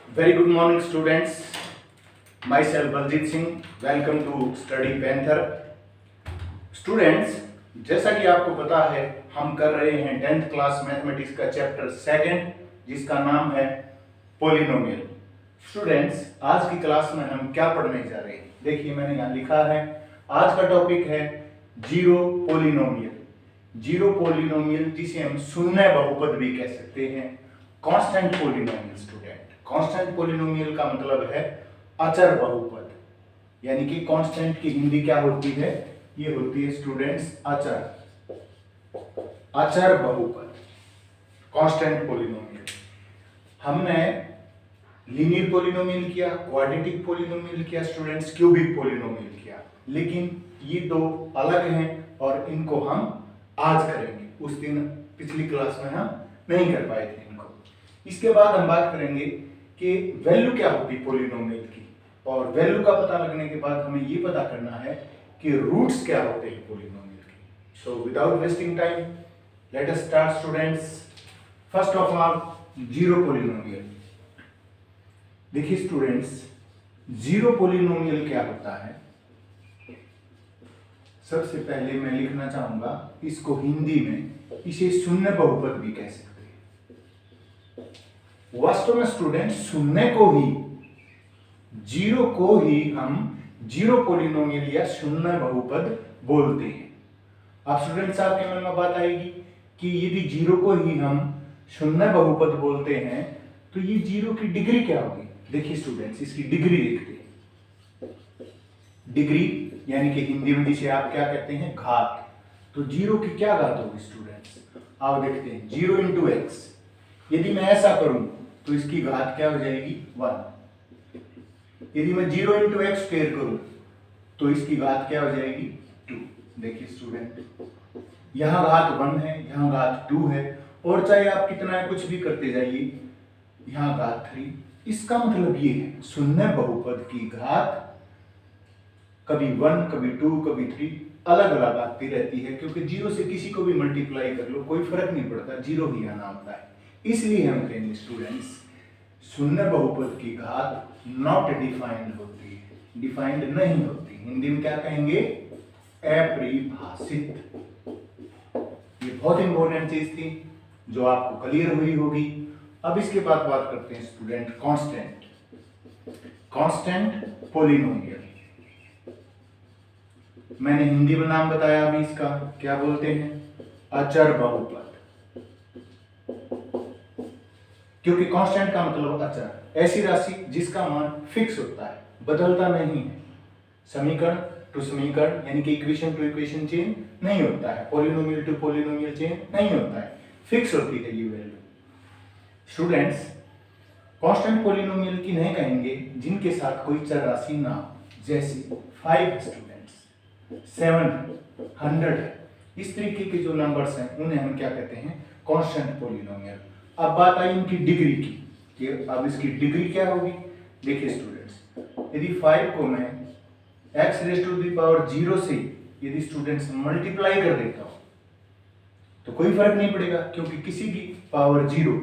Very good morning, students. Myself Baljeet Singh. Welcome to Study Panther. Students, जैसा कि आपको पता है हम कर रहे हैं 10th क्लास मैथमेटिक्स का चैप्टर सेकंड, जिसका नाम है पोलिनोमियल। स्टूडेंट्स, आज की क्लास में हम क्या पढ़ने जा रहे हैं? देखिए, मैंने यहाँ लिखा है, आज का टॉपिक है जीरो पोलिनोमियल। जीरो पोलिनोमियल, जिसे हम शून्य बहुपद भी कह सकते हैं, constant polynomial. Student, constant polynomial का मतलब है अचर बहुपद, यानी कि कांस्टेंट की हिंदी क्या होती है? ये होती है स्टूडेंट्स अचर, अचर बहुपद, कांस्टेंट पोलिनोमियल। हमने लीनियर पोलिनोमियल किया, क्वाड्रेटिक पोलिनोमियल किया, स्टूडेंट्स क्यूबिक पोलिनोमियल किया, लेकिन ये दो अलग हैं और इनको हम आज करेंगे। उस दिन पिछली क्लास में हम नहीं कर पाए थे इनको। इसके बाद हम बात करेंगे कि वैल्यू क्या होती है पोलिनोमियल की, और वैल्यू का पता लगने के बाद हमें ये पता करना है कि रूट्स क्या होते हैं पोलिनोमियल की। So without wasting time, let us start students. First of all, zero polynomial. देखिए स्टूडेंट्स, जीरो पोलिनोमियल क्या होता है? सबसे पहले मैं लिखना चाहूंगा इसको हिंदी में, इसे शून्य बहुपद भी कह सकते हैं। वास्तव में स्टूडेंट, शून्य को ही, जीरो को ही हम जीरो पोलिनोमियल या शून्य बहुपद बोलते हैं। अब स्टूडेंट्स, आपके मन में बात आएगी कि यदि जीरो को ही हम शून्य बहुपद बोलते हैं तो ये जीरो की डिग्री क्या होगी? देखिए स्टूडेंट्स, इसकी डिग्री देखते हैं। डिग्री यानी कि हिंदी में जिसे आप क्या कहते हैं? घात। तो जीरो की क्या घात होगी स्टूडेंट्स? आप देखते हैं, जीरो इंटू एक्स। यदि मैं ऐसा करूं तो इसकी घात क्या हो जाएगी? 1। यदि मैं जीरो इंटू एक्स स्क्वायर करूं तो इसकी घात क्या हो जाएगी? 2। देखिए स्टूडेंट, यहां घात 1 है, यहां घात 2 है, और चाहे आप कितना कुछ भी करते जाइए, यहां घात 3। इसका मतलब ये है, शून्य बहुपद की घात कभी 1, कभी 2, कभी 3 अलग अलग आती रहती है, क्योंकि जीरो से किसी को भी मल्टीप्लाई कर लो, कोई फर्क नहीं पड़ता, जीरो ही आना होता है। इसलिए हम कहेंगे स्टूडेंट्स, शून्य बहुपद की घात नॉट डिफाइंड होती है, डिफाइंड नहीं होती। हिंदी में क्या कहेंगे? अपरिभाषित। ये बहुत इंपॉर्टेंट चीज थी जो आपको क्लियर हुई होगी। अब इसके बाद बात करते हैं स्टूडेंट कांस्टेंट, कांस्टेंट पोलिनोमियल। मैंने हिंदी में नाम बताया, अभी इसका क्या बोलते हैं? अचर बहुपद। क्योंकि कांस्टेंट का मतलब अचर, ऐसी राशि जिसका मान फिक्स होता है, बदलता नहीं है। समीकरण टू समीकरण, यानी कि इक्वेशन टू इक्वेशन चेंज नहीं होता है, पोलिनोमियल टू पोलिनोमियल चेंज नहीं होता है, फिक्स होती है ये वैल्यू। स्टूडेंट्स, कांस्टेंट पोलिनोमियल की नहीं कहेंगे जिनके साथ कोई चर राशि ना हो, जैसे 5 स्टूडेंट्स, 7, 100, इस तरीके के जो नंबर्स हैं उन्हें हम क्या कहते हैं? Constant polynomial. अब बात आई इनकी डिग्री की, कि अब इसकी डिग्री क्या होगी? देखिए स्टूडेंट्स, यदि 5 को मैं x raise to the power 0 से यदि स्टूडेंट्स मल्टीप्लाई कर देता हूं तो कोई फर्क नहीं पड़ेगा, क्योंकि किसी की पावर 0,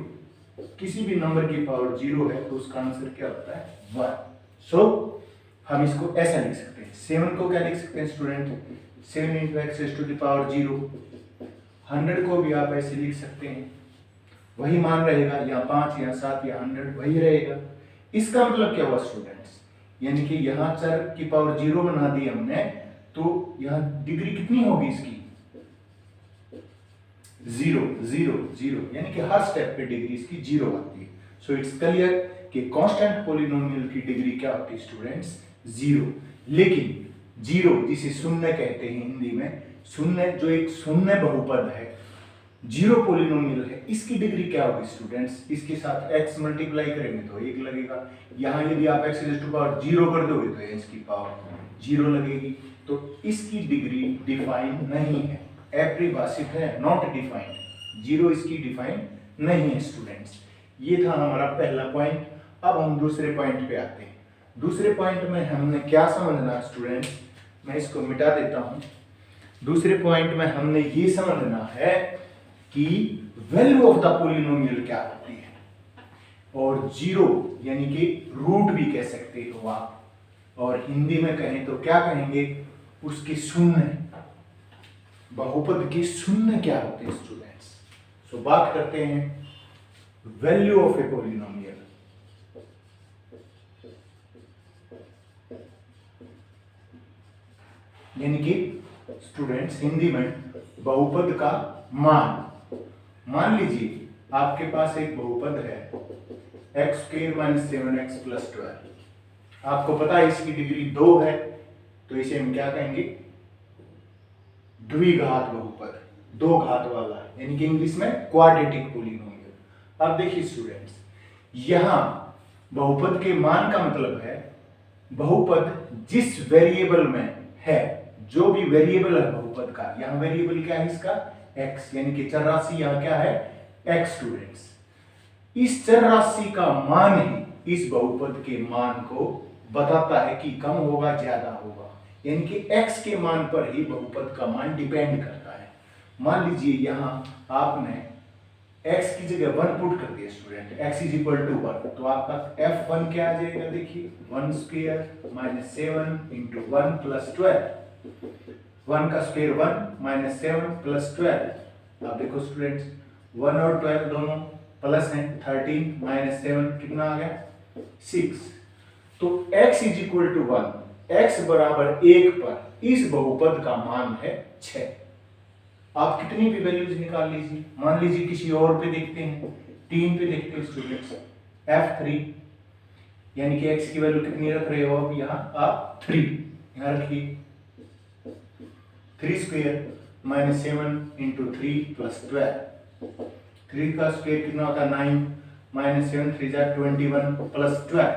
किसी भी नंबर की पावर 0 है तो उसका आंसर क्या होता है? 1। सो हम इसको ऐसा लिख सकते हैं। 7 को क्या लिख सकते हैं student? 7 into x raise to the power 0। 100 को भी आप ऐसे लिख सकते हैं, वही मान रहेगा, या 5 या 7 या 100 वही रहेगा। इसका मतलब क्या हुआ स्टूडेंट्स? यानी कि यहाँ चर की पावर 0 बना दी हमने, तो यहाँ डिग्री कितनी होगी इसकी? 0, 0, 0, यानी कि हर स्टेप पे डिग्री इसकी 0 आती है। सो इट्स क्लियर कि कांस्टेंट पोलिनोमियल की डिग्री क्या होती है स्टूडेंट्स? 0। लेकिन 0 जिसे शून्य कहते हैं हिंदी में, शून्य जो एक शून्य बहुपद है, जीरो पोलिनोमियल है, इसकी डिग्री क्या होगी स्टूडेंट्स? इसके साथ x मल्टीप्लाई करेंगे तो 1 लगेगा। यहाँ यदि आप x रेज़ टू पावर 0 कर दोगे तो x की पावर 0 लगेगी। तो इसकी डिग्री डिफाइन नहीं है, अपरिभाषित है, नॉट डिफाइंड। 0 इसकी डिफाइन नहीं है स्टूडेंट्स। ये था हमारा पहला पॉइंट। अब हम दूसरे पॉइंट पे आते हैं। दूसरे पॉइंट में हमने क्या समझना स्टूडेंट्स? मैं इसको मिटा देता हूं। दूसरे पॉइंट में हमने ये समझना है कि वैल्यू ऑफ द पोलिनोमियल क्या होती है। और जीरो यानी कि रूट भी कह सकते हो आप, और हिंदी में कहें तो क्या कहेंगे, उसके शून्य। बहुपद के शून्य क्या होते हैं स्टूडेंट्स? सो बात करते हैं वैल्यू ऑफ ए पॉलिनोमियल। यानी कि स्टूडेंट्स हिंदी में बहुपद का मान। मान लीजिए आपके पास एक बहुपद है x² - 7x + 12। आपको पता है इसकी डिग्री 2 है, तो इसे हम क्या कहेंगे, द्विघात बहुपद, दो घात वाला, यानी कि इंग्लिश में क्वाड्रेटिक पॉलिनोमियल। अब देखिए स्टूडेंट्स, यहां बहुपद के मान का मतलब है बहुपद जिस वेरिएबल में है, जो भी वेरिएबल है बहुपद का, यहां वेरिएबल क्या है इसका, x, यानी कि चर राशि यहां क्या है, x स्टूडेंट्स। इस चर राशि का मान ही इस बहुपद के मान को बताता है कि कम होगा ज्यादा होगा, यानी कि x के मान पर ही बहुपद का मान डिपेंड करता है। मान लीजिए यहां आपने x की जगह 1 पुट कर दिया स्टूडेंट, x = 1, तो आपका f1 क्या आ जाएगा, देखिए 1² - 7 × 1 + 12, 1 का स्क्वायर 1 - 7 + 12। अब देखो स्टूडेंट्स 1 और 12 दोनों प्लस हैं, 13 - 7 कितना आ गया, 6। तो x = 1, x = 1 पर इस बहुपद का मान है 6। आप कितनी भी वैल्यूज निकाल लीजिए, मान लीजिए किसी और पे देखते हैं, 3 पे देखते हैं स्टूडेंट्स, f3, यानी कि x की वैल्यू कितनी रख रहे हो अब यहाँ आप 3, यहाँ रखिए 3² - 7 × 3 + 12, 3 का स्क्वायर कितना होता है 9 - 7 3 = 21 + 12।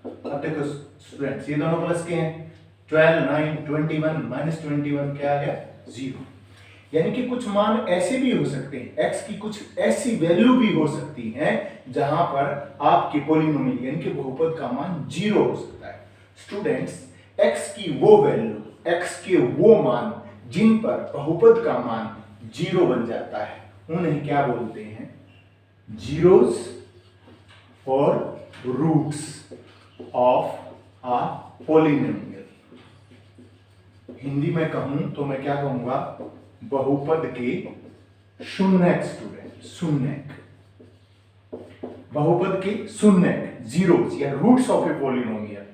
अब देखो स्टूडेंट्स ये दोनों प्लस के हैं, 12 9 21 - 21 क्या आ गया 0। यानी कि कुछ मान ऐसे भी हो सकते हैं, x की कुछ ऐसी वैल्यू भी हो सकती हैं जहां पर आपके पॉलिनोमियल यानी कि बहुपद का मान 0 हो सकता है। स्टूडेंट्स x की वो वैल्यू, x के वो मान जिन पर बहुपद का मान 0 बन जाता है, उन्हें क्या बोलते हैं, जीरोस और roots of a polynomial. Hindi में कहूं तो मैं क्या कहूंगा, बहुपद के शून्यक स्टूडेंट, शून्यक, बहुपद के शून्यक, जीरोस या रूट्स ऑफ ए पॉलिनोमियल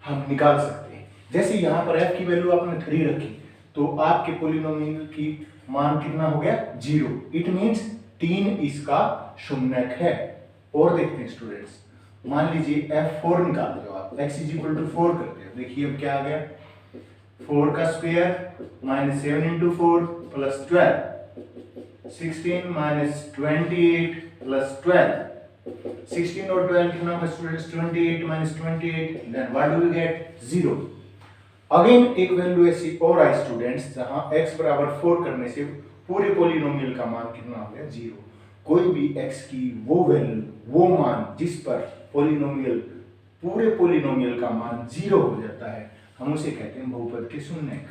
हम निकाल सकते हैं। जैसे यहां पर f की वैल्यू आपने 3 रखी, तो आपके पॉलिनोमियल की मान कितना हो गया 0। इट मींस 3 इसका शून्यक है। और देखते हैं स्टूडेंट्स, मान लीजिए f4 निकालते हो आप, x = 4 करते हो, देखिए अब क्या आ गया, 4 का स्क्वायर - 7 × 4 + 12, 16 - 28 + 12, 16 और 12 कितना होगा students, 28 - 28, then what do we get, 0। Again एक वैल्यू ऐसी और आई स्टूडेंट्स, जहां x = 4 करने से पूरे पॉलिनोमियल का मान कितना हो गया 0। कोई भी x की वो वैल्यू, वो मान जिस पर पॉलिनोमियल, पूरे पॉलिनोमियल का मान 0 हो जाता है, हम उसे कहते हैं बहुपद के शून्यक।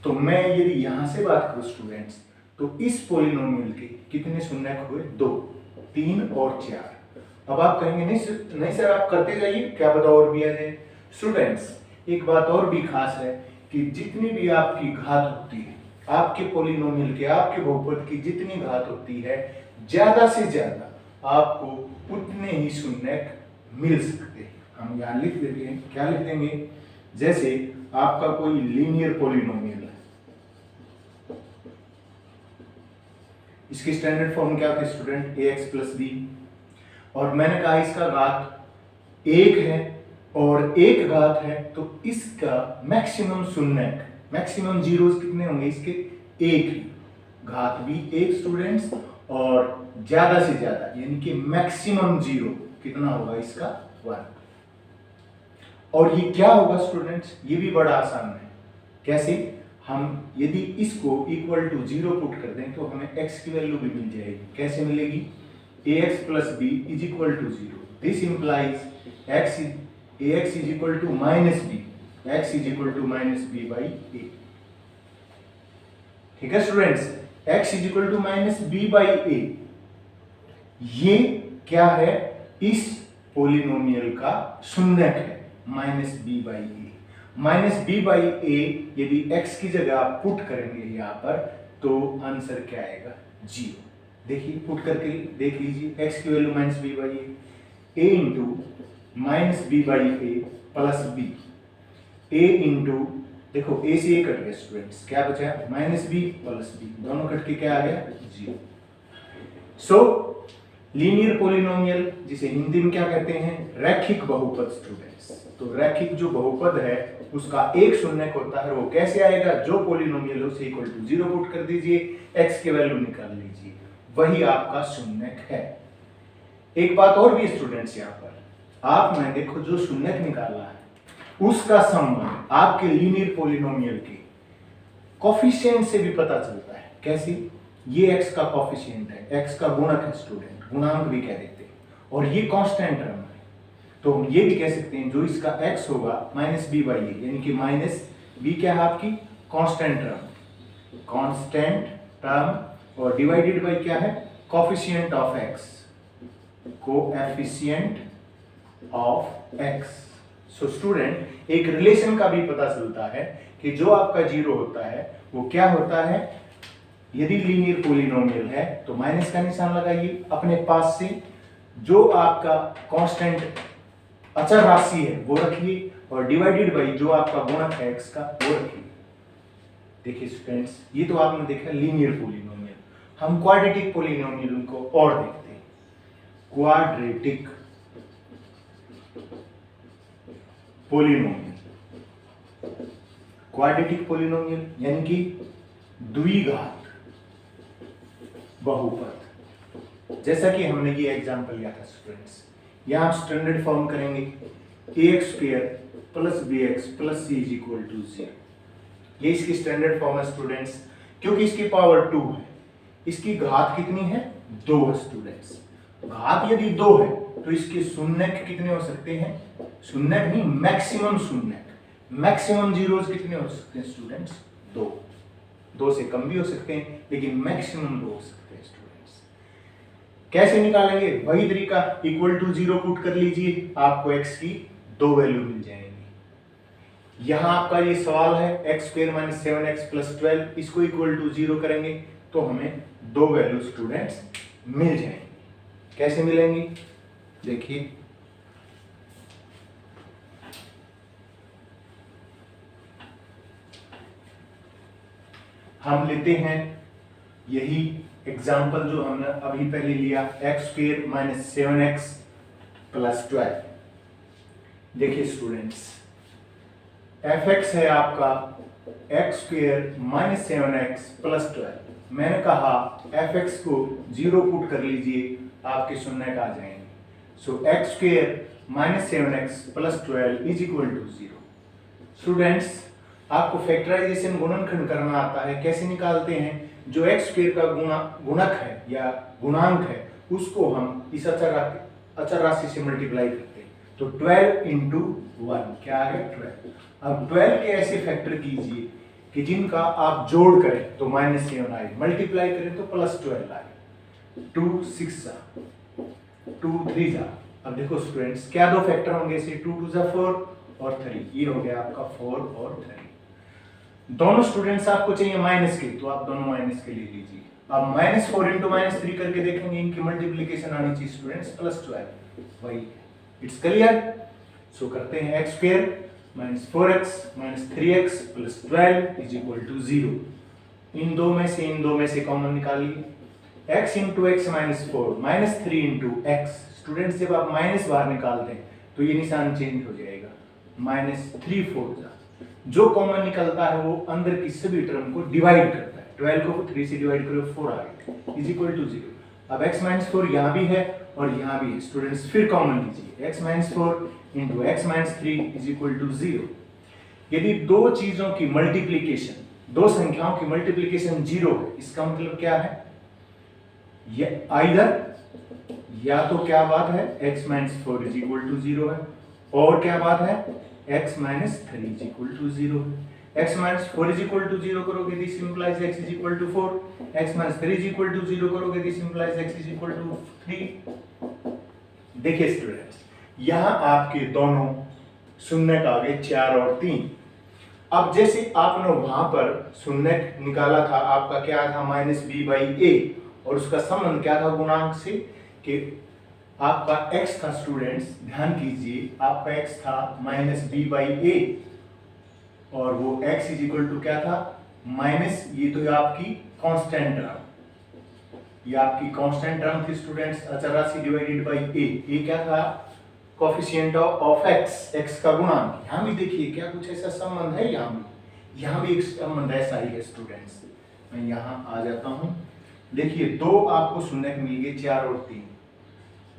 तो मैं यदि यहां से बात करूं स्टूडेंट्स, तो इस पॉलिनोमियल के कितने शून्यक हुए, 2, 3 और 4। अब आप कहेंगे नहीं सर आप करते जाइए, क्या पता और भी आ जाए। स्टूडेंट्स एक बात और भी खास है कि जितनी भी आपकी घात होती है, आपके पॉलिनोमियल के, आपके बहुपद की जितनी घात होती है, ज्यादा से ज्यादा आपको उतने ही शून्यक मिल सकते हैं। हम यहाँ लिख देते हैं, क्या लिख देंगे, जैसे आपका कोई लीनियर पॉलिनोमियल है, इसकी स्टैंडर्ड फॉर्म क्या होती है स्टूडेंट, ax + b, और मैंने कहा इसका घात 1 है और 1 घात है, तो इसका मैक्सिमम शून्यक, मैक्सिमम जीरोस कितने होंगे इसके, 1 ही, घात भी 1 स्टूडेंट्स, और ज्यादा से ज्यादा यानी कि मैक्सिमम 0 कितना होगा इसका 1। और ये क्या होगा स्टूडेंट्स, ये भी बड़ा आसान है। कैसे, हम यदि इसको = 0 पुट कर दें तो हमें x की वैल्यू भी मिल जाएगी। कैसे मिलेगी, ax + b = 0। This implies ax = -b, x = -b/a। ठीक है स्टूडेंट्स, x = -b/a, ये क्या है, इस पोलिनोमियल का शून्यक है minus B by A. Minus B by A यदि x की जगह आप पुट करेंगे यहाँ पर तो आंसर क्या आएगा? 0। देखिए पुट करके देख लीजिए, x की value minus B by A into minus B by A plus B, A into देखो ए से ए कट गया स्टूडेंट्स, क्या बचा? माइनस बी प्लस बी, दोनों कट के क्या आ गया? 0। सो लीनियर पोलिनोमियल जिसे हिंदी में क्या कहते हैं? रैखिक बहुपद स्टूडेंट्स। तो रैखिक जो बहुपद है उसका एक शून्यक होता है, वो कैसे आएगा? जो पोलिनोमियल है उसे इक्वल टू 0 पुट कर दीजिए, x की वैल्यू निकाल लीजिए, वही आपका शून्यक है। एक बात और भी स्टूडेंट्स, यहाँ पर आपने देखो जो शून्यक निकाला है उसका संबंध आपके लीनियर पोलिनोमियल के कोफिशिएंट से भी पता चलता है। कैसे? ये x का कोफिशिएंट है, x का गुणक है स्टूडेंट, गुणांक भी कह देते हैं, और ये कांस्टेंट टर्म है, तो हम ये भी कह सकते हैं जो इसका x होगा माइनस बी बाई ए, यानी कि माइनस बी क्या है आपकी? कांस्टेंट टर्म, और डिवाइडेड बाई क्या है? Coefficient of x, coefficient of x। So student एक रिलेशन का भी पता चलता है कि जो आपका 0 होता है वो क्या होता है? यदि लीनियर पोलिनोमियल है तो माइनस का निशान लगाइए अपने पास से, जो आपका कांस्टेंट अचर राशि है वो रखिए, और डिवाइडेड बाई जो आपका गुणक है x का वो रखिए। देखिए स्टूडेंट्स, ये तो आपने देखा लीनियर पोलिनोमियल। हम क्वाड्रेटिक पोलिनोमियल को और देखते हैं। क्वाड्रेटिक पोलिनोमियल यानी कि द्विघात बहुपद। जैसा कि हमने ये एग्जांपल लिया था स्टूडेंट्स, यहां आप स्टैंडर्ड फॉर्म करेंगे ax² plus bx plus c is equal to 0। ये इसकी स्टैंडर्ड फॉर्म है स्टूडेंट्स, क्योंकि इसकी पावर 2 है, इसकी घात कितनी है? 2 है स्टूडेंट्स। घात यदि 2 है तो इसके शून्यक कितने हो सकते हैं? शून्यक नहीं, मैक्सिमम शून्यक, मैक्सिमम जीरोस कितने हो सकते हैं स्टूडेंट्स? 2 से कम भी हो सकते हैं, लेकिन मैक्सिमम 2 हो सकते हैं स्टूडेंट्स। कैसे निकालेंगे? वही तरीका, इक्वल टू 0 पुट कर लीजिए, आपको x की 2 वैल्यू मिल जाएंगी। यहां आपका ये सवाल है x² माइनस 7x प्लस 12, इसको इक्वल टू 0 करेंगे तो हमें 2 वैल्यू स्टूडेंट्स मिल जाएंगी। कैसे मिलेंगी? देखिए, हम लेते हैं यही एग्जाम्पल जो हमने अभी पहले लिया, x² माइनस 7x प्लस 12। देखिए स्टूडेंट्स, fx है आपका x² माइनस 7x प्लस 12। मैंने कहा fx को 0 पुट कर लीजिए, आपके शून्यक आ जाएंगे। So x² minus 7x plus 12 is equal to 0। Students, आपको फैक्टराइजेशन गुणनखंड करना आता है। कैसे निकालते हैं? जो x² का गुणक है या गुणांक है उसको हम इस अचर राशि से मल्टीप्लाई करते हैं, तो 12 इंटू 1 क्या आ गया? 12। अब 12 के ऐसे फैक्टर कीजिए कि जिनका आप जोड़ करें तो माइनस 7 आए, मल्टीप्लाई करें तो प्लस 12 आए। 2 6 जा, 2 3 जा। अब देखो स्टूडेंट्स, क्या 2 फैक्टर होंगे इसे? 2 2 जा 4 और 3, ये हो गया आपका 4 और 3। दोनों स्टूडेंट्स आपको चाहिए माइनस के, तो आप दोनों माइनस के ले लीजिए। अब -4 इंटू -3 करके देखेंगे, इनकी मल्टीप्लीकेशन आनी चाहिए स्टूडेंट्स प्लस 12, वही। It's clear? सो करते हैं x² minus 4x minus 3x plus 12 is equal to 0। इन दो में से कॉमन निकालिए। x into x minus 4 minus 3 into x. Students, जब आप माइनस बाहर निकालते हैं तो ये निशान चेंज हो जाएगा, -3 4 जा। जो कॉमन निकलता है वो अंदर की सभी टर्म को डिवाइड करता है। 12 को 3 से डिवाइड करो 4 आ गया, इज इक्वल टू 0। अब x माइनस 4 यहाँ भी है और यहाँ भी है स्टूडेंट्स, फिर कॉमन लीजिए। x minus 4 into x minus 3 is equal to 0। यदि दो चीजों की मल्टीप्लीकेशन, दो संख्याओं की मल्टीप्लीकेशन 0 है, इसका मतलब क्या है? आइदर या तो क्या बात है x minus 4 is equal to 0 है, और क्या बात है x minus 3 is equal to 0 है। x minus 4 is equal to 0 करोगे this implies x is equal to 4, x minus 3 is equal to 0 करोगे this implies x is equal to 3। देखिए students, यहाँ आपके दोनों शून्य का आगे 4 और 3। अब जैसे आपने वहां पर शून्य निकाला था, आपका क्या था -b/a, और उसका संबंध क्या था गुणांक से, कि आपका x था स्टूडेंट्स, ध्यान कीजिए, आपका x था -b/a, और वो x इज टू क्या था माइनस, ये तो आपकी कांस्टेंट टर्म, ये आपकी कांस्टेंट टर्म थी स्टूडेंट्स, अचर राशि डिवाइडेड बाय a। ये क्या था कोफिशिएंट ऑफ x का गुणांक। यहाँ भी देखिए क्या कुछ ऐसा संबंध है, यहाँ भी एक संबंध ऐसा ही है स्टूडेंट्स। मैं यहाँ आ जाता हूँ, देखिए 2 आपको शून्य मिल गए, 4 और 3।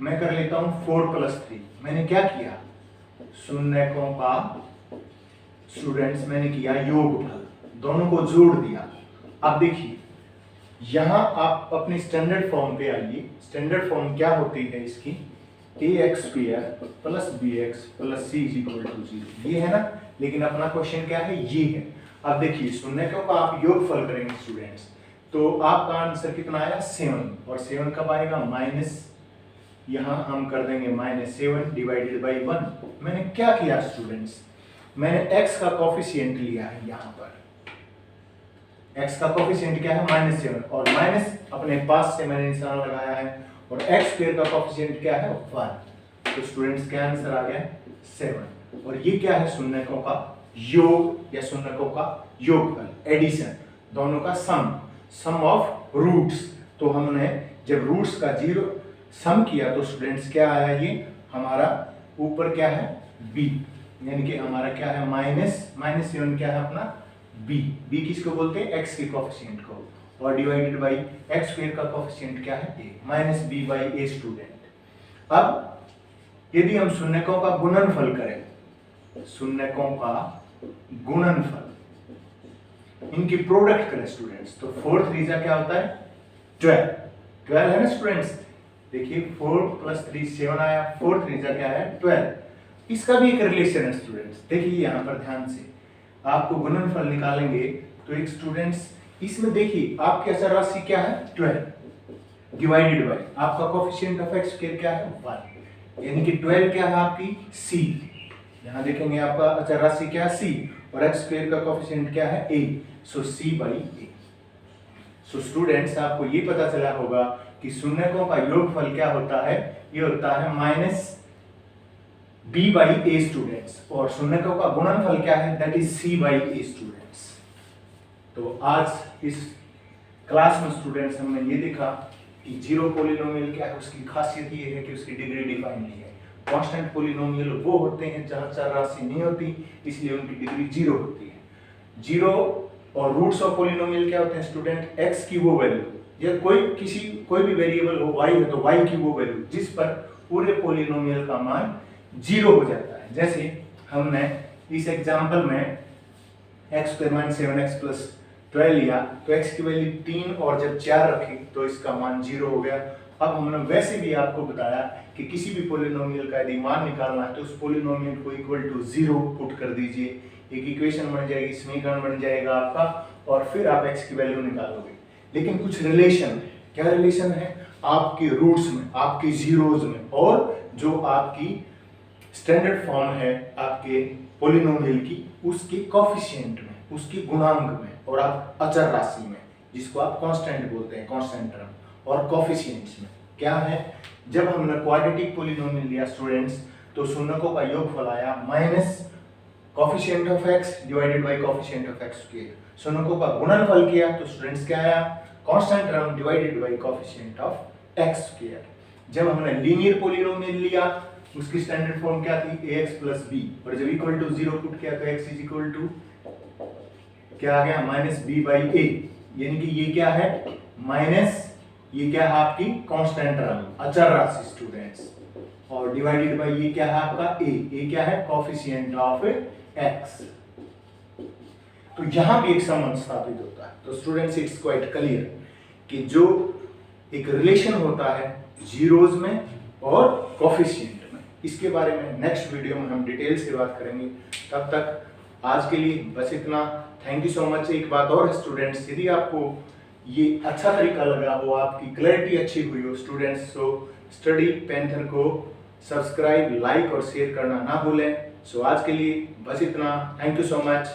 मैं कर लेता हूँ 4 + 3। मैंने क्या किया, शून्यकों का स्टूडेंट्स मैंने किया योगफल, दोनों को जोड़ दिया। अब देखिए यहाँ आप अपनी स्टैंडर्ड फॉर्म पे आइए। स्टैंडर्ड फॉर्म क्या होती है इसकी, ax² + bx + c = 0, ये है ना। लेकिन अपना क्वेश्चन क्या है, ये है। अब देखिए शून्यकों का आप योगफल करेंगे स्टूडेंट्स, तो आपका आंसर कितना आया 7, और 7 कब आएगा माइनस, यहाँ हम कर देंगे -7 डिवाइडेड बाई 1। मैंने क्या किया स्टूडेंट्स, मैंने x का कोफिशिएंट लिया है, यहाँ पर x का कोफिशिएंट क्या है -7, और माइनस अपने पास से मैंने निशान लगाया है, और x² का कोफिशिएंट क्या है 1। तो स्टूडेंट्स क्या आंसर आ गया 7। और ये क्या है, शून्यकों का योग या शून्यकों का योगफल, एडिशन, दोनों का सम ऑफ रूट्स। तो हमने जब रूट्स का 0 सम किया तो स्टूडेंट्स क्या आया, ये हमारा ऊपर क्या है b, यानी कि हमारा क्या है -7 क्या है अपना b किसको बोलते हैं, x के कोफिशिएंट को, और डिवाइडेड बाई x² का कोफिशिएंट क्या है a, -b/a स्टूडेंट। अब यदि हम शून्यकों का गुणनफल करें, शून्यकों का गुणनफल, इनकी प्रोडक्ट करें स्टूडेंट्स, तो 4 3 क्या होता है 12 है ना स्टूडेंट्स। देखिए 4 + 3 7 आया, 4 3 क्या है 12। इसका भी एक रिलेशन है स्टूडेंट्स, देखिए यहाँ पर ध्यान से आपको गुणनफल निकालेंगे तो एक स्टूडेंट्स इसमें देखिए आपकी अचर राशि क्या है 12 डिवाइडेड बाय आपका कोफिशिएंट ऑफ x² क्या है 1, यानी कि 12 क्या है आपकी c। यहाँ देखेंगे आपका अचर राशि क्या है c, और x² का कोफिशिएंट क्या है a, so c/a। So students आपको ये पता चला होगा कि शून्यकों का योगफल क्या होता है, ये होता है -b/a स्टूडेंट्स, और शून्यकों का गुणनफल क्या है, दैट इज c/a स्टूडेंट्स। तो आज इस क्लास में स्टूडेंट्स हमने ये देखा कि जीरो पॉलिनोमियल क्या है, उसकी खासियत ये है कि उसकी डिग्री डिफाइन नहीं है। कांस्टेंट पॉलिनोमियल वो होते हैं जहां चर राशि नहीं होती, इसलिए उनकी डिग्री 0 होती है। जीरो और रूट्स ऑफ पॉलिनोमियल क्या होते हैं स्टूडेंट, x की वो वैल्यू, या कोई भी वेरिएबल हो, y है तो y की वो वैल्यू जिस पर पूरे पॉलिनोमियल का मान 0 हो जाता है। जैसे हमने इस एग्जांपल में x² - 7x + 12 लिया, तो x की वैल्यू 3 और जब 4 रखी तो इसका मान 0 हो गया। अब हमने वैसे भी आपको बताया कि किसी भी पॉलिनोमियल का यदि मान निकालना है तो उस पॉलिनोमियल को = 0 पुट कर दीजिए, एक इक्वेशन बन जाएगी, समीकरण बन जाएगा आपका, और फिर आप x की वैल्यू निकालोगे। लेकिन कुछ रिलेशन है, क्या रिलेशन है, आपके रूट्स में, आपके जीरोज में, और जो आपकी स्टैंडर्ड फॉर्म है आपके पॉलिनोमियल की, उसके कोफिशिएंट में, उसके गुणांक में, और आप अचर राशि में जिसको आप कांस्टेंट बोलते हैं, कांस्टेंट टर्म, और कोफिशिएंट्स में क्या है। जब हमने क्वाड्रेटिक पॉलिनोमियल लिया स्टूडेंट्स, तो शून्यकों का योगफल आया minus coefficient of x divided by coefficient of x²। शून्यकों का गुणनफल किया तो स्टूडेंट्स क्या आया, constant term divided by coefficient of x²। जब हमने लीनियर पॉलिनोमियल लिया, उसकी स्टैंडर्ड फॉर्म क्या थी ax + b, और जब = 0 पुट किया तो x क्या आ गया -b/a, यानी कि ये क्या है माइनस, ये क्या है आपकी कांस्टेंट टर्म, अचर राशि स्टूडेंट्स, और डिवाइडेड बाय ये क्या है आपका a क्या है कोफिशिएंट ऑफ x। तो यहां भी एक संबंध स्थापित होता है। तो स्टूडेंट्स इट्स क्वाइट क्लियर कि जो एक रिलेशन होता है जीरोज में और कोफिशिएंट में, इसके बारे में नेक्स्ट वीडियो में हम डिटेल से बात करेंगे। तब तक आज के लिए बस इतना। Thank you so much. एक बात और है स्टूडेंट्स, यदि आपको ये अच्छा तरीका लगा हो, आपकी क्लैरिटी अच्छी हुई हो स्टूडेंट्स, तो स्टडी पैंथर को सब्सक्राइब, लाइक और शेयर करना ना भूलें। सो आज के लिए बस इतना। Thank you so much.